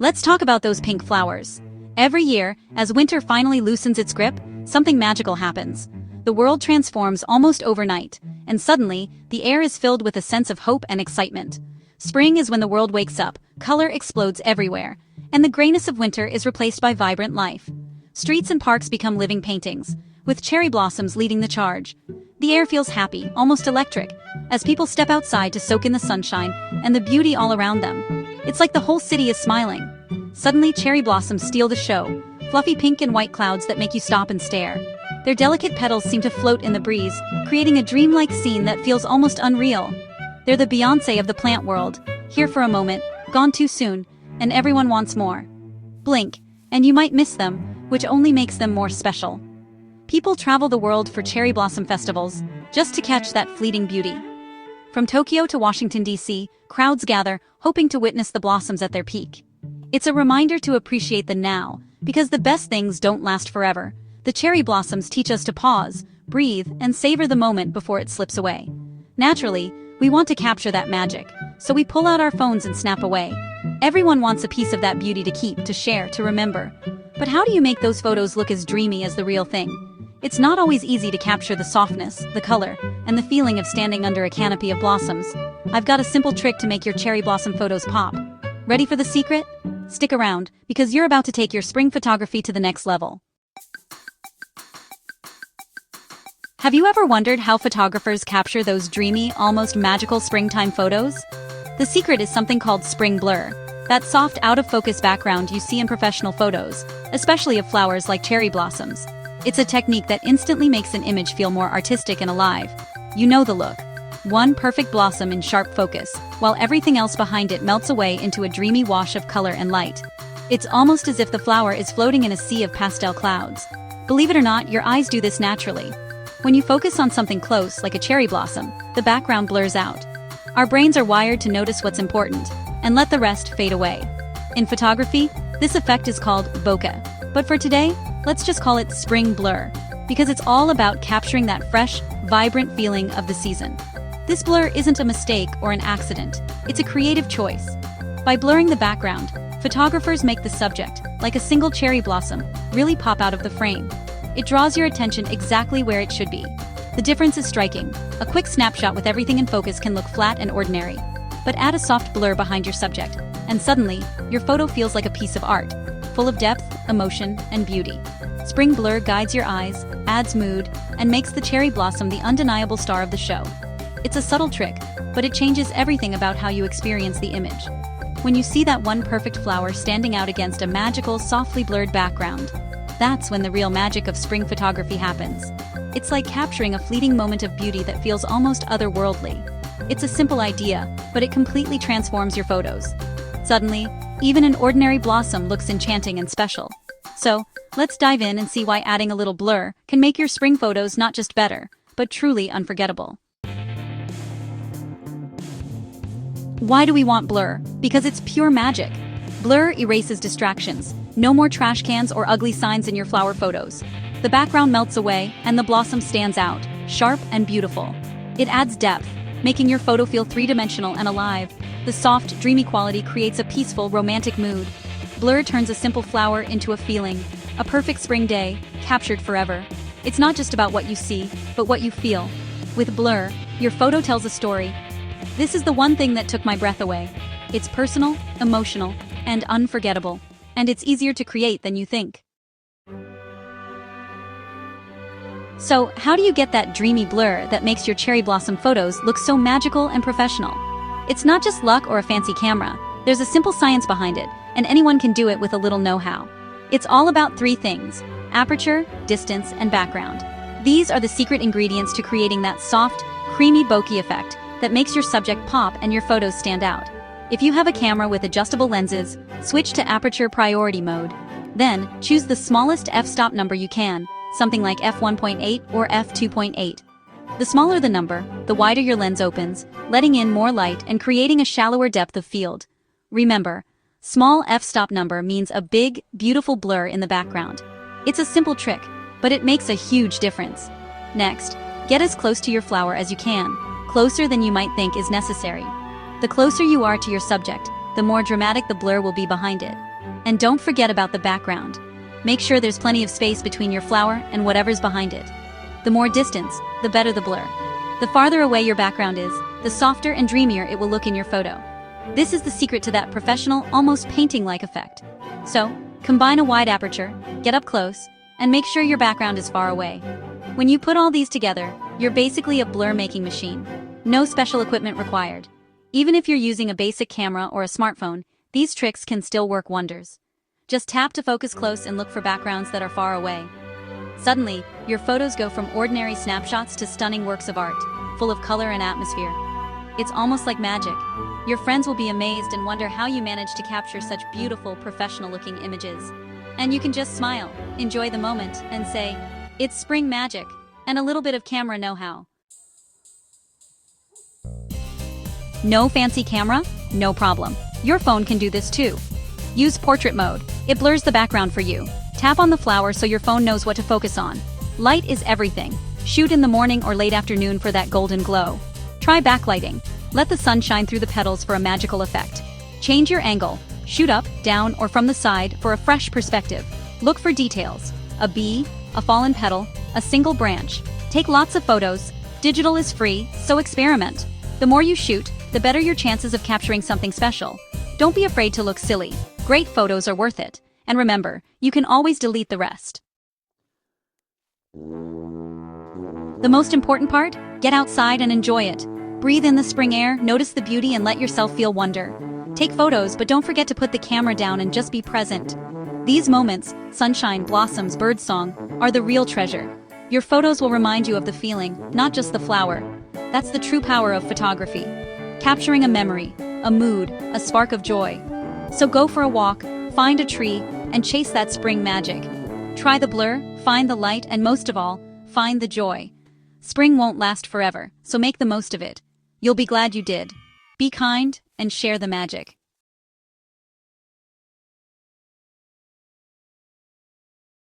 Let's talk about those pink flowers. Every year, as winter finally loosens its grip, something magical happens. The world transforms almost overnight, and suddenly, the air is filled with a sense of hope and excitement. Spring is when the world wakes up, color explodes everywhere, and the grayness of winter is replaced by vibrant life. Streets and parks become living paintings, with cherry blossoms leading the charge. The air feels happy, almost electric, as people step outside to soak in the sunshine and the beauty all around them. It's like the whole city is smiling. Suddenly, cherry blossoms steal the show, fluffy pink and white clouds that make you stop and stare. Their delicate petals seem to float in the breeze, creating a dreamlike scene that feels almost unreal. They're the Beyoncé of the plant world, here for a moment, gone too soon, and everyone wants more. Blink, and you might miss them, which only makes them more special. People travel the world for cherry blossom festivals, just to catch that fleeting beauty. From Tokyo to Washington, D.C., crowds gather, hoping to witness the blossoms at their peak. It's a reminder to appreciate the now, because the best things don't last forever. The cherry blossoms teach us to pause, breathe, and savor the moment before it slips away. Naturally, we want to capture that magic, so we pull out our phones and snap away. Everyone wants a piece of that beauty to keep, to share, to remember. But how do you make those photos look as dreamy as the real thing? It's not always easy to capture the softness, the color, and the feeling of standing under a canopy of blossoms. I've got a simple trick to make your cherry blossom photos pop. Ready for the secret? Stick around, because you're about to take your spring photography to the next level. Have you ever wondered how photographers capture those dreamy, almost magical springtime photos? The secret is something called spring blur, that soft out-of-focus background you see in professional photos, especially of flowers like cherry blossoms. It's a technique that instantly makes an image feel more artistic and alive. You know the look. One perfect blossom in sharp focus, while everything else behind it melts away into a dreamy wash of color and light. It's almost as if the flower is floating in a sea of pastel clouds. Believe it or not, your eyes do this naturally. When you focus on something close, like a cherry blossom, the background blurs out. Our brains are wired to notice what's important, and let the rest fade away. In photography, this effect is called bokeh. But for today, let's just call it spring blur, because it's all about capturing that fresh, vibrant feeling of the season. This blur isn't a mistake or an accident, it's a creative choice. By blurring the background, photographers make the subject, like a single cherry blossom, really pop out of the frame. It draws your attention exactly where it should be. The difference is striking. A quick snapshot with everything in focus can look flat and ordinary. But add a soft blur behind your subject, and suddenly, your photo feels like a piece of art, full of depth, emotion, and beauty. Spring blur guides your eyes, adds mood, and makes the cherry blossom the undeniable star of the show. It's a subtle trick, but it changes everything about how you experience the image. When you see that one perfect flower standing out against a magical, softly blurred background, that's when the real magic of spring photography happens. It's like capturing a fleeting moment of beauty that feels almost otherworldly. It's a simple idea, but it completely transforms your photos. Suddenly, even an ordinary blossom looks enchanting and special. So, let's dive in and see why adding a little blur can make your spring photos not just better, but truly unforgettable. Why do we want blur? Because it's pure magic. Blur erases distractions. No more trash cans or ugly signs in your flower photos. The background melts away, and the blossom stands out, sharp and beautiful. It adds depth, making your photo feel three-dimensional and alive. The soft, dreamy quality creates a peaceful, romantic mood. Blur turns a simple flower into a feeling, a perfect spring day, captured forever. It's not just about what you see, but what you feel. With blur, your photo tells a story. This is the one thing that took my breath away. It's personal, emotional, and unforgettable. And it's easier to create than you think. So, how do you get that dreamy blur that makes your cherry blossom photos look so magical and professional? It's not just luck or a fancy camera. There's a simple science behind it, and anyone can do it with a little know-how. It's all about three things: aperture, distance, and background. These are the secret ingredients to creating that soft, creamy bokeh effect that makes your subject pop and your photos stand out. If you have a camera with adjustable lenses, switch to aperture priority mode. Then, choose the smallest f-stop number you can, something like f1.8 or f2.8. The smaller the number, the wider your lens opens, letting in more light and creating a shallower depth of field. Remember, small f-stop number means a big, beautiful blur in the background. It's a simple trick, but it makes a huge difference. Next, get as close to your flower as you can, closer than you might think is necessary. The closer you are to your subject, the more dramatic the blur will be behind it. And don't forget about the background. Make sure there's plenty of space between your flower and whatever's behind it. The more distance, the better the blur. The farther away your background is, the softer and dreamier it will look in your photo. This is the secret to that professional, almost painting-like effect. So, combine a wide aperture, get up close, and make sure your background is far away. When you put all these together, you're basically a blur-making machine. No special equipment required. Even if you're using a basic camera or a smartphone, these tricks can still work wonders. Just tap to focus close and look for backgrounds that are far away. Suddenly, your photos go from ordinary snapshots to stunning works of art, full of color and atmosphere. It's almost like magic. Your friends will be amazed and wonder how you managed to capture such beautiful, professional-looking images. And you can just smile, enjoy the moment, and say, "It's spring magic," and a little bit of camera know-how. No fancy camera? No problem. Your phone can do this too. Use portrait mode. It blurs the background for you. Tap on the flower so your phone knows what to focus on. Light is everything. Shoot in the morning or late afternoon for that golden glow. Try backlighting. Let the sun shine through the petals for a magical effect. Change your angle. Shoot up, down, or from the side for a fresh perspective. Look for details. A bee, a fallen petal, a single branch. Take lots of photos. Digital is free, so experiment. The more you shoot, the better your chances of capturing something special. Don't be afraid to look silly. Great photos are worth it. And remember, you can always delete the rest. The most important part? Get outside and enjoy it. Breathe in the spring air, notice the beauty, and let yourself feel wonder. Take photos, but don't forget to put the camera down and just be present. These moments, sunshine, blossoms, birdsong, are the real treasure. Your photos will remind you of the feeling, not just the flower. That's the true power of photography. Capturing a memory, a mood, a spark of joy. So go for a walk, find a tree, and chase that spring magic. Try the blur, find the light, and most of all, find the joy. Spring won't last forever, so make the most of it. You'll be glad you did. Be kind and share the magic.